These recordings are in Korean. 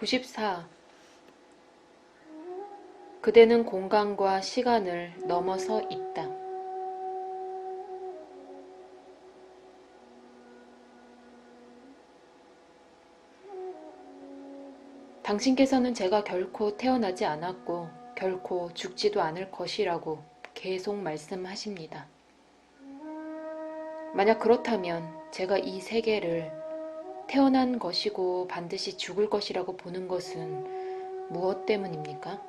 94. 그대는 공간과 시간을 넘어서 있다. 당신께서는 제가 결코 태어나지 않았고 결코 죽지도 않을 것이라고 계속 말씀하십니다. 만약 그렇다면 제가 이 세계를 태어난 것이고 반드시 죽을 것이라고 보는 것은 무엇 때문입니까?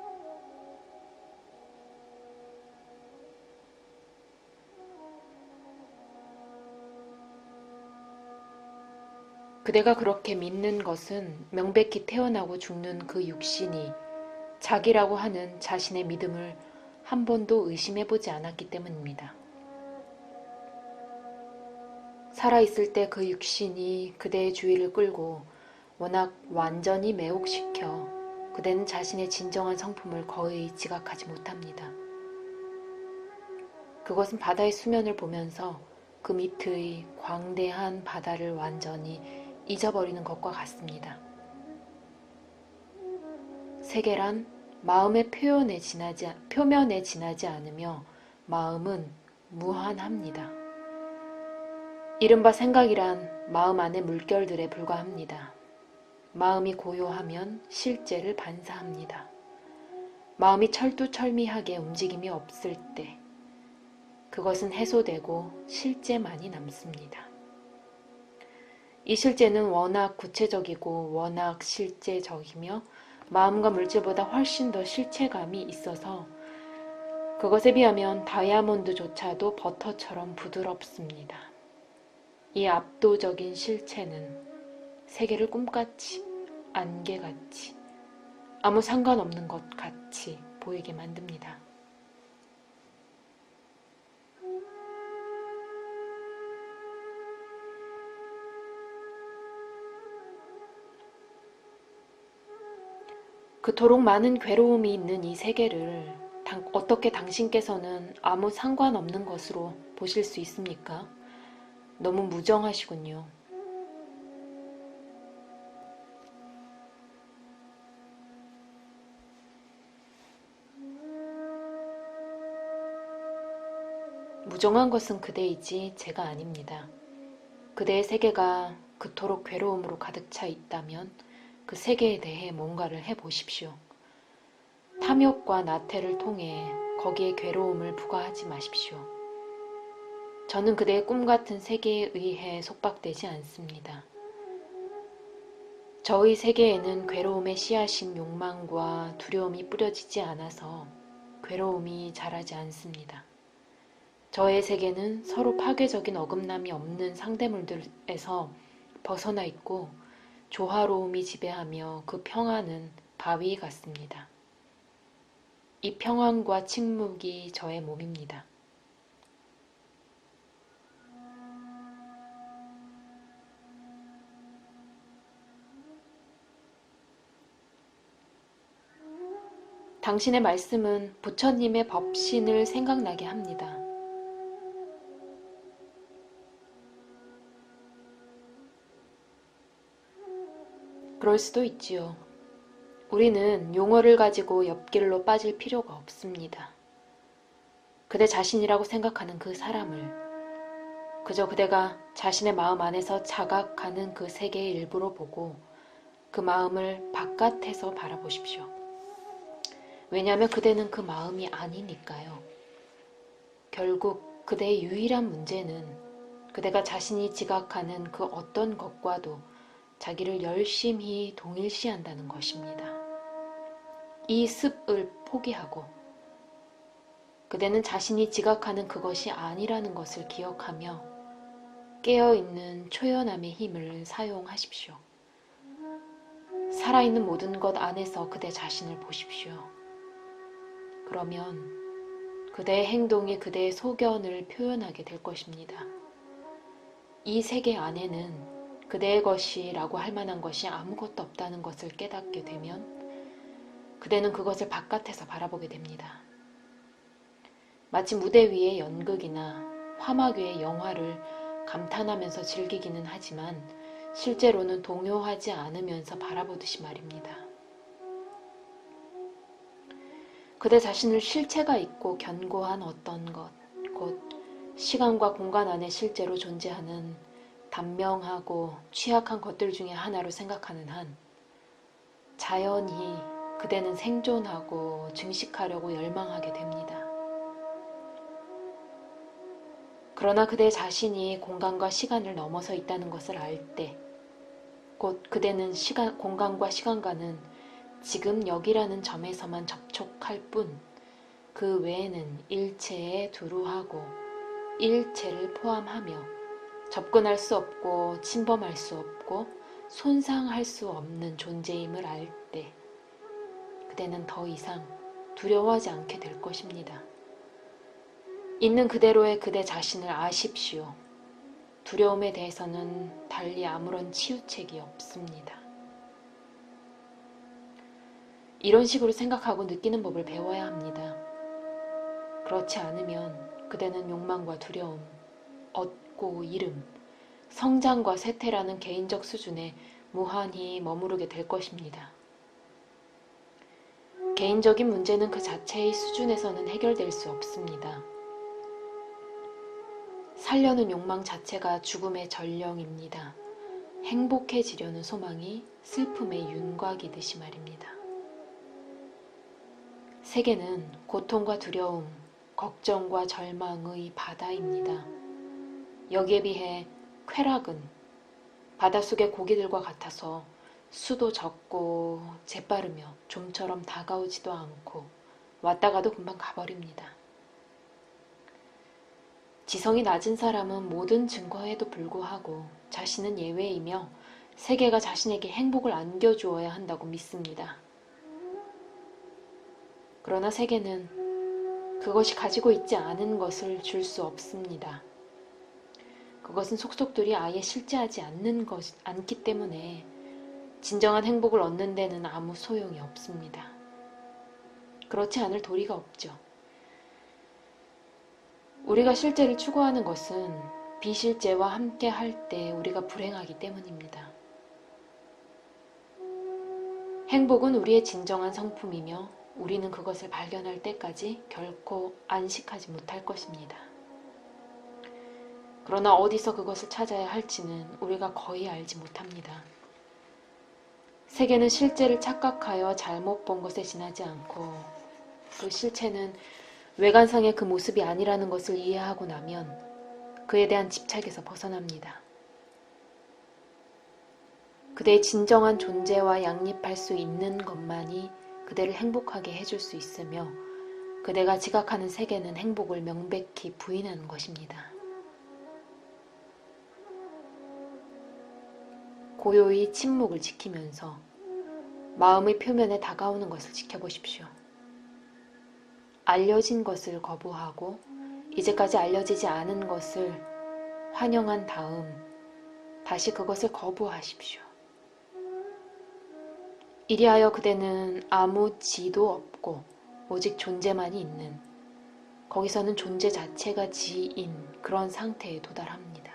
그대가 그렇게 믿는 것은 명백히 태어나고 죽는 그 육신이 자기라고 하는 자신의 믿음을 한 번도 의심해보지 않았기 때문입니다. 살아있을 때 그 육신이 그대의 주의를 끌고 워낙 완전히 매혹시켜 그대는 자신의 진정한 성품을 거의 지각하지 못합니다. 그것은 바다의 수면을 보면서 그 밑의 광대한 바다를 완전히 잊어버리는 것과 같습니다. 세계란 마음의 표면에 지나지 않으며 마음은 무한합니다. 이른바 생각이란 마음 안의 물결들에 불과합니다. 마음이 고요하면 실제를 반사합니다. 마음이 철두철미하게 움직임이 없을 때 그것은 해소되고 실제만이 남습니다. 이 실제는 워낙 구체적이고 워낙 실제적이며 마음과 물질보다 훨씬 더 실체감이 있어서 그것에 비하면 다이아몬드조차도 버터처럼 부드럽습니다. 이 압도적인 실체는 세계를 꿈같이, 안개같이, 아무 상관없는 것 같이 보이게 만듭니다. 그토록 많은 괴로움이 있는 이 세계를 어떻게 당신께서는 아무 상관없는 것으로 보실 수 있습니까? 너무 무정하시군요. 무정한 것은 그대이지 제가 아닙니다. 그대의 세계가 그토록 괴로움으로 가득 차 있다면 그 세계에 대해 뭔가를 해보십시오. 탐욕과 나태를 통해 거기에 괴로움을 부과하지 마십시오. 저는 그대의 꿈같은 세계에 의해 속박되지 않습니다. 저의 세계에는 괴로움의 씨앗인 욕망과 두려움이 뿌려지지 않아서 괴로움이 자라지 않습니다. 저의 세계는 서로 파괴적인 어긋남이 없는 상대물들에서 벗어나 있고 조화로움이 지배하며 그 평안은 바위 같습니다. 이 평안과 침묵이 저의 몸입니다. 당신의 말씀은 부처님의 법신을 생각나게 합니다. 그럴 수도 있지요. 우리는 용어를 가지고 옆길로 빠질 필요가 없습니다. 그대 자신이라고 생각하는 그 사람을 그저 그대가 자신의 마음 안에서 자각하는 그 세계의 일부로 보고 그 마음을 바깥에서 바라보십시오. 왜냐하면 그대는 그 마음이 아니니까요. 결국 그대의 유일한 문제는 그대가 자신이 지각하는 그 어떤 것과도 자기를 열심히 동일시한다는 것입니다. 이 습을 포기하고 그대는 자신이 지각하는 그것이 아니라는 것을 기억하며 깨어있는 초연함의 힘을 사용하십시오. 살아있는 모든 것 안에서 그대 자신을 보십시오. 그러면 그대의 행동이 그대의 소견을 표현하게 될 것입니다. 이 세계 안에는 그대의 것이라고 할 만한 것이 아무것도 없다는 것을 깨닫게 되면 그대는 그것을 바깥에서 바라보게 됩니다. 마치 무대 위의 연극이나 화막 위의 영화를 감탄하면서 즐기기는 하지만 실제로는 동요하지 않으면서 바라보듯이 말입니다. 그대 자신을 실체가 있고 견고한 어떤 것, 곧 시간과 공간 안에 실제로 존재하는 단명하고 취약한 것들 중에 하나로 생각하는 한 자연히 그대는 생존하고 증식하려고 열망하게 됩니다. 그러나 그대 자신이 공간과 시간을 넘어서 있다는 것을 알 때, 곧 그대는 공간과 시간과는 지금 여기라는 점에서만 접촉할 뿐, 그 외에는 일체에 두루하고 일체를 포함하며 접근할 수 없고 침범할 수 없고 손상할 수 없는 존재임을 알 때, 그대는 더 이상 두려워하지 않게 될 것입니다. 있는 그대로의 그대 자신을 아십시오. 두려움에 대해서는 달리 아무런 치유책이 없습니다. 이런 식으로 생각하고 느끼는 법을 배워야 합니다. 그렇지 않으면 그대는 욕망과 두려움, 얻고 잃음, 성장과 쇠퇴라는 개인적 수준에 무한히 머무르게 될 것입니다. 개인적인 문제는 그 자체의 수준에서는 해결될 수 없습니다. 살려는 욕망 자체가 죽음의 전령입니다. 행복해지려는 소망이 슬픔의 윤곽이듯이 말입니다. 세계는 고통과 두려움, 걱정과 절망의 바다입니다. 여기에 비해 쾌락은 바닷속의 고기들과 같아서 수도 적고 재빠르며 좀처럼 다가오지도 않고 왔다 가도 금방 가버립니다. 지성이 낮은 사람은 모든 증거에도 불구하고 자신은 예외이며 세계가 자신에게 행복을 안겨주어야 한다고 믿습니다. 그러나 세계는 그것이 가지고 있지 않은 것을 줄 수 없습니다. 그것은 속속들이 아예 실제하지 않기 때문에 진정한 행복을 얻는 데는 아무 소용이 없습니다. 그렇지 않을 도리가 없죠. 우리가 실제를 추구하는 것은 비실제와 함께 할 때 우리가 불행하기 때문입니다. 행복은 우리의 진정한 성품이며 우리는 그것을 발견할 때까지 결코 안식하지 못할 것입니다. 그러나 어디서 그것을 찾아야 할지는 우리가 거의 알지 못합니다. 세계는 실제를 착각하여 잘못 본 것에 지나지 않고 그 실체는 외관상의 그 모습이 아니라는 것을 이해하고 나면 그에 대한 집착에서 벗어납니다. 그대의 진정한 존재와 양립할 수 있는 것만이 그대를 행복하게 해줄 수 있으며 그대가 지각하는 세계는 행복을 명백히 부인하는 것입니다. 고요히 침묵을 지키면서 마음의 표면에 다가오는 것을 지켜보십시오. 알려진 것을 거부하고 이제까지 알려지지 않은 것을 환영한 다음 다시 그것을 거부하십시오. 이리하여 그대는 아무 지도 없고 오직 존재만이 있는, 거기서는 존재 자체가 지인 그런 상태에 도달합니다.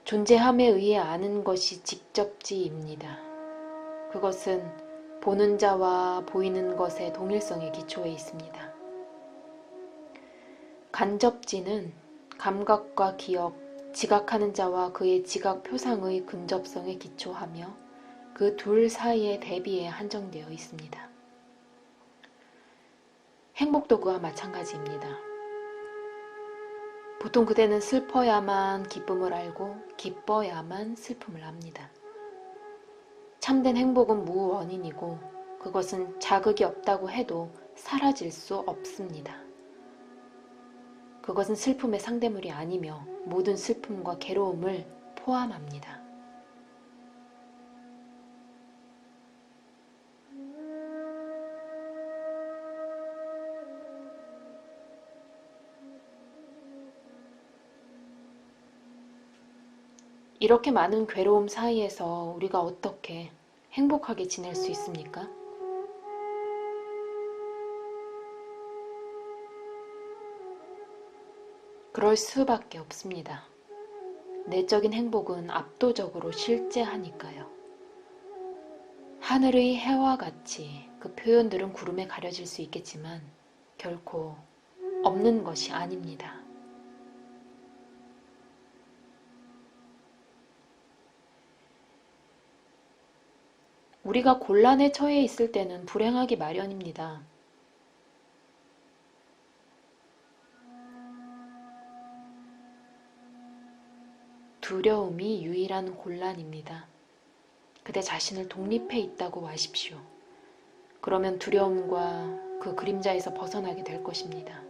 존재함에 의해 아는 것이 직접지입니다. 그것은 보는 자와 보이는 것의 동일성에 기초해 있습니다. 간접지는 감각과 기억, 지각하는 자와 그의 지각 표상의 근접성에 기초하며 그 둘 사이의 대비에 한정되어 있습니다. 행복도 그와 마찬가지입니다. 보통 그대는 슬퍼야만 기쁨을 알고 기뻐야만 슬픔을 압니다. 참된 행복은 무원인이고 그것은 자극이 없다고 해도 사라질 수 없습니다. 그것은 슬픔의 상대물이 아니며 모든 슬픔과 괴로움을 포함합니다. 이렇게 많은 괴로움 사이에서 우리가 어떻게 행복하게 지낼 수 있습니까? 그럴 수밖에 없습니다. 내적인 행복은 압도적으로 실제하니까요. 하늘의 해와 같이 그 표현들은 구름에 가려질 수 있겠지만 결코 없는 것이 아닙니다. 우리가 곤란에 처해 있을 때는 불행하기 마련입니다. 두려움이 유일한 곤란입니다. 그대 자신을 독립해 있다고 아십시오. 그러면 두려움과 그 그림자에서 벗어나게 될 것입니다.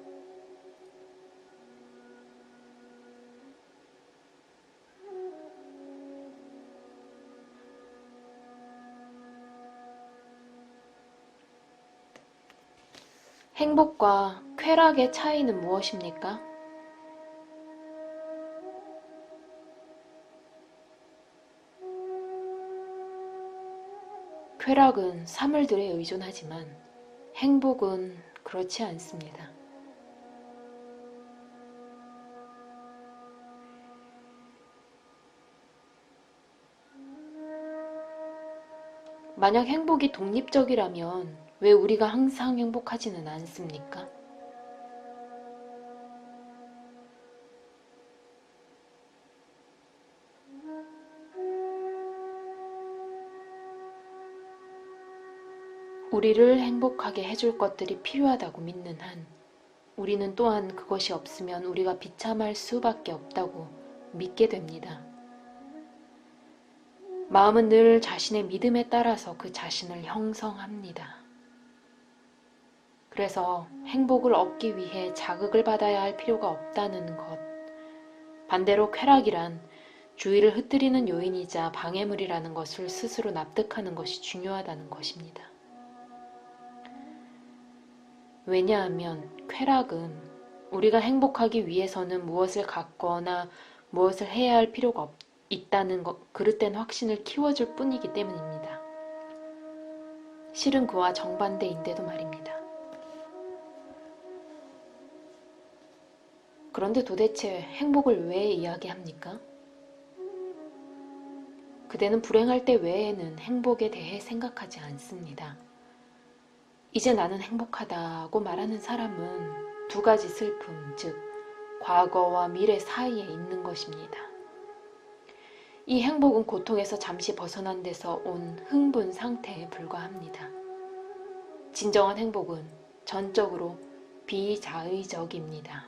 행복과 쾌락의 차이는 무엇입니까? 쾌락은 사물들에 의존하지만 행복은 그렇지 않습니다. 만약 행복이 독립적이라면 왜 우리가 항상 행복하지는 않습니까? 우리를 행복하게 해줄 것들이 필요하다고 믿는 한 우리는 또한 그것이 없으면 우리가 비참할 수밖에 없다고 믿게 됩니다. 마음은 늘 자신의 믿음에 따라서 그 자신을 형성합니다. 그래서 행복을 얻기 위해 자극을 받아야 할 필요가 없다는 것. 반대로 쾌락이란 주의를 흩뜨리는 요인이자 방해물이라는 것을 스스로 납득하는 것이 중요하다는 것입니다. 왜냐하면 쾌락은 우리가 행복하기 위해서는 무엇을 갖거나 무엇을 해야 할 필요가 있다는 그릇된 확신을 키워줄 뿐이기 때문입니다. 실은 그와 정반대인데도 말입니다. 그런데 도대체 행복을 왜 이야기합니까? 그대는 불행할 때 외에는 행복에 대해 생각하지 않습니다. 이제 나는 행복하다고 말하는 사람은 두 가지 슬픔, 즉 과거와 미래 사이에 있는 것입니다. 이 행복은 고통에서 잠시 벗어난 데서 온 흥분 상태에 불과합니다. 진정한 행복은 전적으로 비자의적입니다.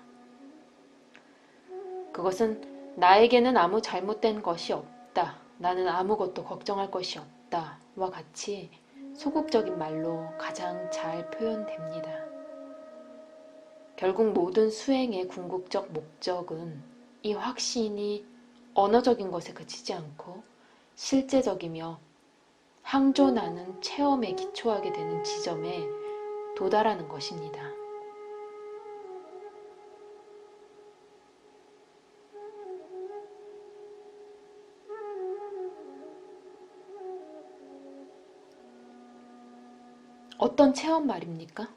그것은 나에게는 아무 잘못된 것이 없다, 나는 아무것도 걱정할 것이 없다 와 같이 소극적인 말로 가장 잘 표현됩니다. 결국 모든 수행의 궁극적 목적은 이 확신이 언어적인 것에 그치지 않고 실제적이며 항존하는 체험에 기초하게 되는 지점에 도달하는 것입니다. 어떤 체험 말입니까?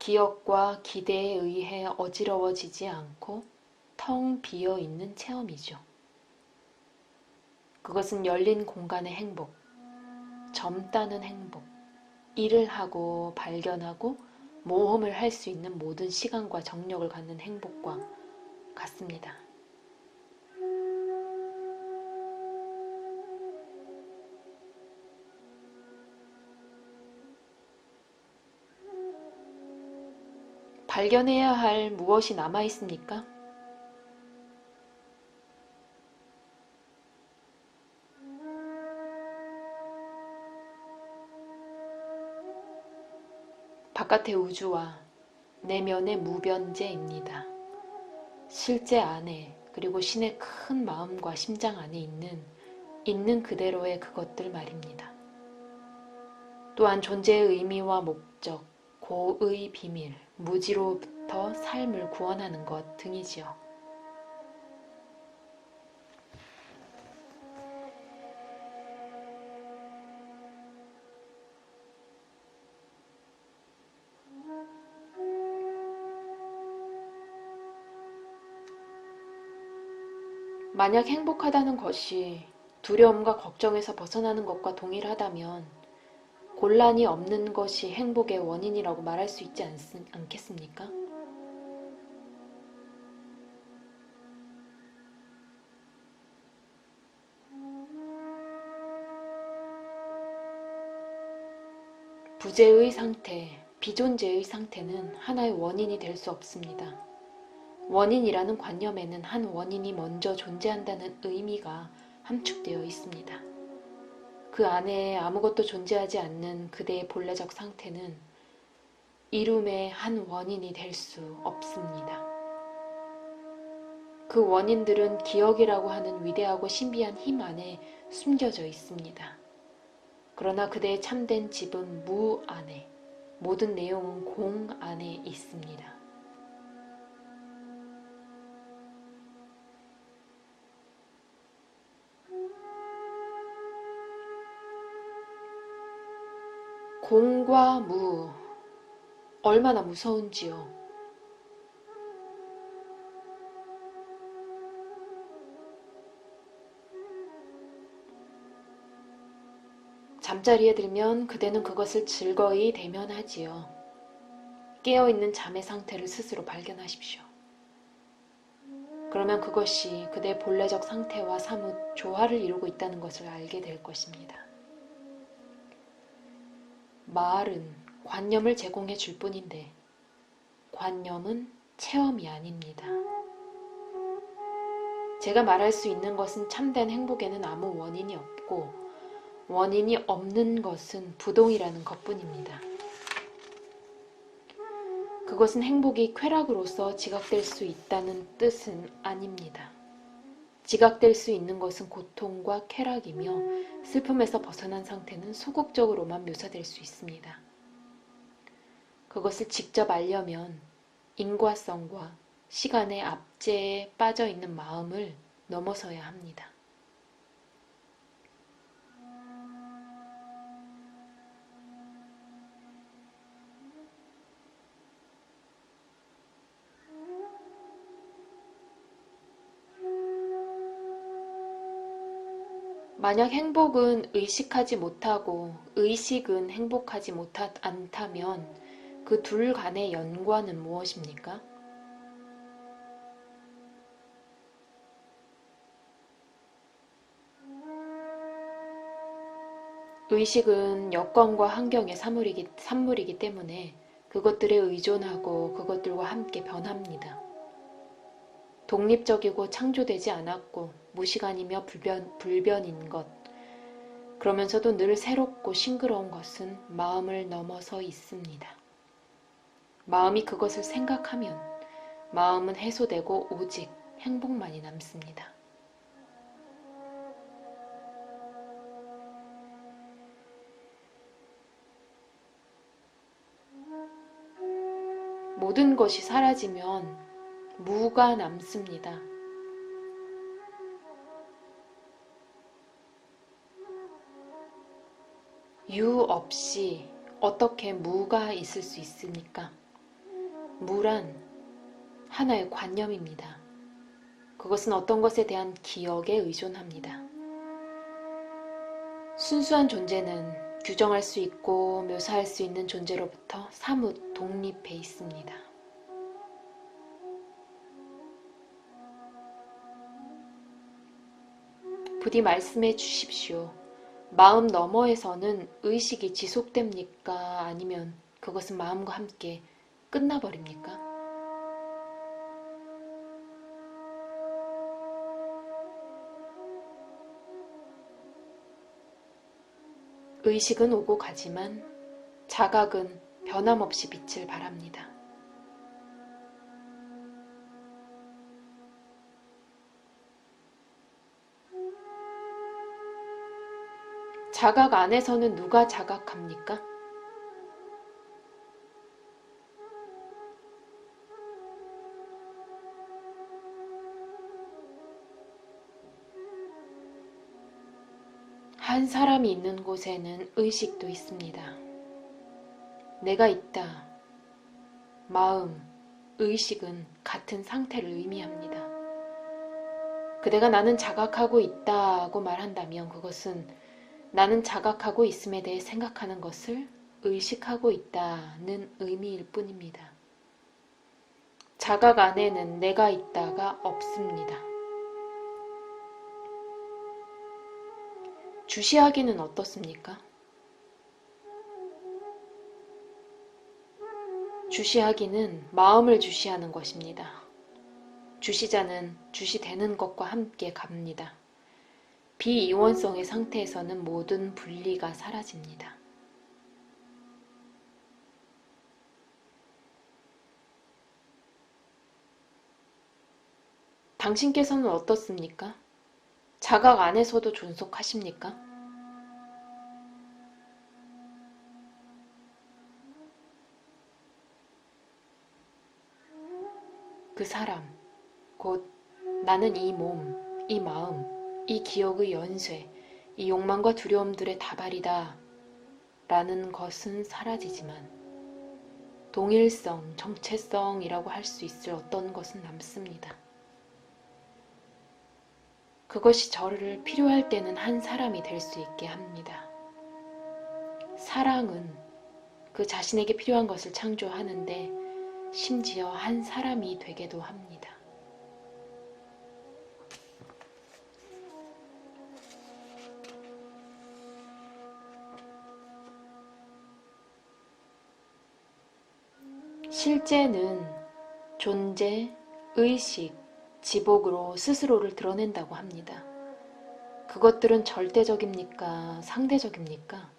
기억과 기대에 의해 어지러워지지 않고 텅 비어 있는 체험이죠. 그것은 열린 공간의 행복, 젊다는 행복, 일을 하고 발견하고 모험을 할 수 있는 모든 시간과 정력을 갖는 행복과 같습니다. 발견해야 할 무엇이 남아 있습니까? 바깥의 우주와 내면의 무변제입니다. 실제 안에 그리고 신의 큰 마음과 심장 안에 있는 그대로의 그것들 말입니다. 또한 존재의 의미와 목적, 고의 비밀, 무지로부터 삶을 구원하는 것 등이지요. 만약 행복하다는 것이 두려움과 걱정에서 벗어나는 것과 동일하다면 곤란이 없는 것이 행복의 원인이라고 말할 수 있지 않겠습니까? 부재의 상태, 비존재의 상태는 하나의 원인이 될 수 없습니다. 원인이라는 관념에는 한 원인이 먼저 존재한다는 의미가 함축되어 있습니다. 그 안에 아무것도 존재하지 않는 그대의 본래적 상태는 이룸의 한 원인이 될 수 없습니다. 그 원인들은 기억이라고 하는 위대하고 신비한 힘 안에 숨겨져 있습니다. 그러나 그대의 참된 집은 무 안에, 모든 내용은 공 안에 있습니다. 공과 무, 얼마나 무서운지요. 잠자리에 들면 그대는 그것을 즐거이 대면하지요. 깨어있는 잠의 상태를 스스로 발견하십시오. 그러면 그것이 그대의 본래적 상태와 사뭇 조화를 이루고 있다는 것을 알게 될 것입니다. 말은 관념을 제공해 줄 뿐인데 관념은 체험이 아닙니다. 제가 말할 수 있는 것은 참된 행복에는 아무 원인이 없고 원인이 없는 것은 부동이라는 것뿐입니다. 그것은 행복이 쾌락으로서 지각될 수 있다는 뜻은 아닙니다. 지각될 수 있는 것은 고통과 쾌락이며 슬픔에서 벗어난 상태는 소극적으로만 묘사될 수 있습니다. 그것을 직접 알려면 인과성과 시간의 압제에 빠져 있는 마음을 넘어서야 합니다. 만약 행복은 의식하지 못하고 의식은 행복하지 않다면 그 둘 간의 연관은 무엇입니까? 의식은 여건과 환경의 산물이기 때문에 그것들에 의존하고 그것들과 함께 변합니다. 독립적이고 창조되지 않았고 무시간이며 불변인 것, 그러면서도 늘 새롭고 싱그러운 것은 마음을 넘어서 있습니다. 마음이 그것을 생각하면 마음은 해소되고 오직 행복만이 남습니다. 모든 것이 사라지면 무가 남습니다. 유 없이 어떻게 무가 있을 수 있습니까? 무란 하나의 관념입니다. 그것은 어떤 것에 대한 기억에 의존합니다. 순수한 존재는 규정할 수 있고 묘사할 수 있는 존재로부터 사뭇 독립해 있습니다. 부디 말씀해 주십시오. 마음 너머에서는 의식이 지속됩니까? 아니면 그것은 마음과 함께 끝나버립니까? 의식은 오고 가지만 자각은 변함없이 빛을 발합니다. 자각 안에서는 누가 자각합니까? 한 사람이 있는 곳에는 의식도 있습니다. 내가 있다. 마음, 의식은 같은 상태를 의미합니다. 그대가 나는 자각하고 있다고 말한다면 그것은 나는 자각하고 있음에 대해 생각하는 것을 의식하고 있다는 의미일 뿐입니다. 자각 안에는 내가 있다가 없습니다. 주시하기는 어떻습니까? 주시하기는 마음을 주시하는 것입니다. 주시자는 주시되는 것과 함께 갑니다. 비이원성의 상태에서는 모든 분리가 사라집니다. 당신께서는 어떻습니까? 자각 안에서도 존속하십니까? 그 사람, 곧 나는 이 몸, 이 마음, 이 기억의 연쇄, 이 욕망과 두려움들의 다발이다 라는 것은 사라지지만 동일성, 정체성이라고 할 수 있을 어떤 것은 남습니다. 그것이 저를 필요할 때는 한 사람이 될 수 있게 합니다. 사랑은 그 자신에게 필요한 것을 창조하는데 심지어 한 사람이 되게도 합니다. 실제는 존재, 의식, 지복으로 스스로를 드러낸다고 합니다. 그것들은 절대적입니까? 상대적입니까?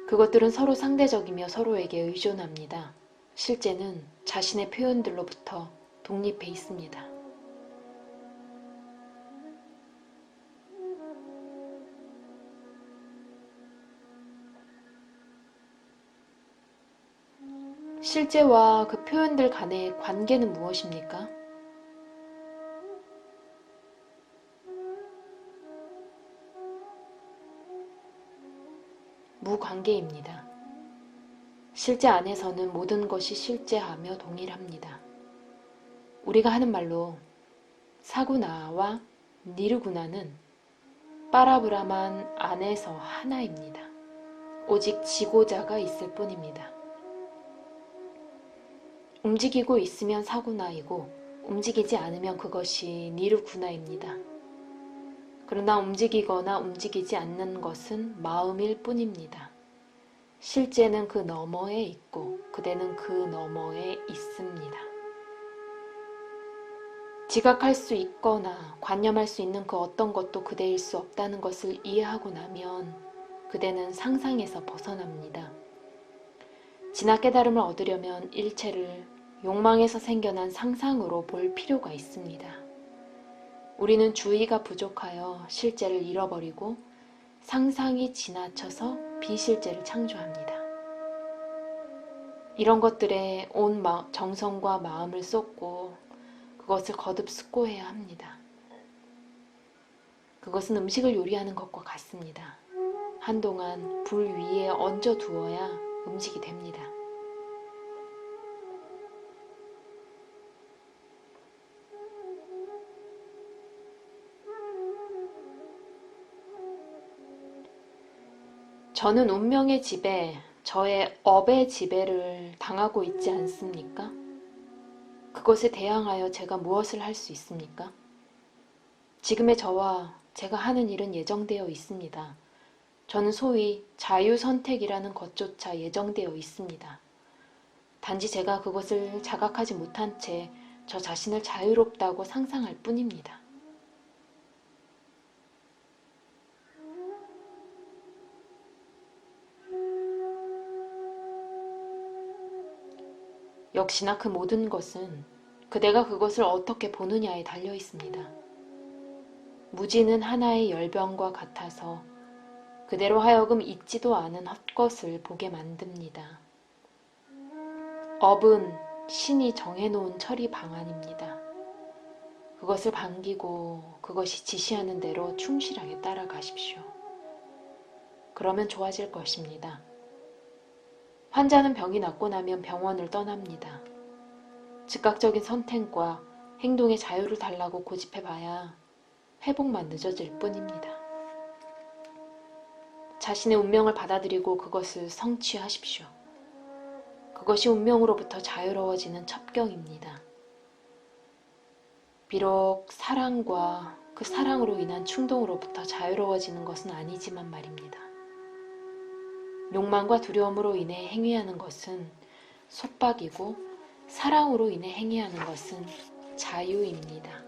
그것들은 서로 상대적이며 서로에게 의존합니다. 실제는 자신의 표현들로부터 독립해 있습니다. 실제와 그 표현들 간의 관계는 무엇입니까? 무관계입니다. 실제 안에서는 모든 것이 실제하며 동일합니다. 우리가 하는 말로 사구나와 니르구나는 빠라브라만 안에서 하나입니다. 오직 지고자가 있을 뿐입니다. 움직이고 있으면 사구나이고 움직이지 않으면 그것이 니르구나입니다. 그러나 움직이거나 움직이지 않는 것은 마음일 뿐입니다. 실제는 그 너머에 있고 그대는 그 너머에 있습니다. 지각할 수 있거나 관념할 수 있는 그 어떤 것도 그대일 수 없다는 것을 이해하고 나면 그대는 상상에서 벗어납니다. 진화 깨달음을 얻으려면 일체를 욕망에서 생겨난 상상으로 볼 필요가 있습니다. 우리는 주의가 부족하여 실제를 잃어버리고 상상이 지나쳐서 비실제를 창조합니다. 이런 것들에 온 정성과 마음을 쏟고 그것을 거듭 숙고해야 합니다. 그것은 음식을 요리하는 것과 같습니다. 한동안 불 위에 얹어 두어야 음식이 됩니다. 저는 운명의 지배, 저의 업의 지배를 당하고 있지 않습니까? 그것에 대항하여 제가 무엇을 할 수 있습니까? 지금의 저와 제가 하는 일은 예정되어 있습니다. 저는 소위 자유선택이라는 것조차 예정되어 있습니다. 단지 제가 그것을 자각하지 못한 채 저 자신을 자유롭다고 상상할 뿐입니다. 역시나 그 모든 것은 그대가 그것을 어떻게 보느냐에 달려 있습니다. 무지는 하나의 열병과 같아서 그대로 하여금 있지도 않은 헛것을 보게 만듭니다. 업은 신이 정해놓은 처리 방안입니다. 그것을 반기고 그것이 지시하는 대로 충실하게 따라가십시오. 그러면 좋아질 것입니다. 환자는 병이 낫고 나면 병원을 떠납니다. 즉각적인 선택과 행동의 자유를 달라고 고집해봐야 회복만 늦어질 뿐입니다. 자신의 운명을 받아들이고 그것을 성취하십시오. 그것이 운명으로부터 자유로워지는 첩경입니다. 비록 사랑과 그 사랑으로 인한 충동으로부터 자유로워지는 것은 아니지만 말입니다. 욕망과 두려움으로 인해 행위하는 것은 속박이고 사랑으로 인해 행위하는 것은 자유입니다.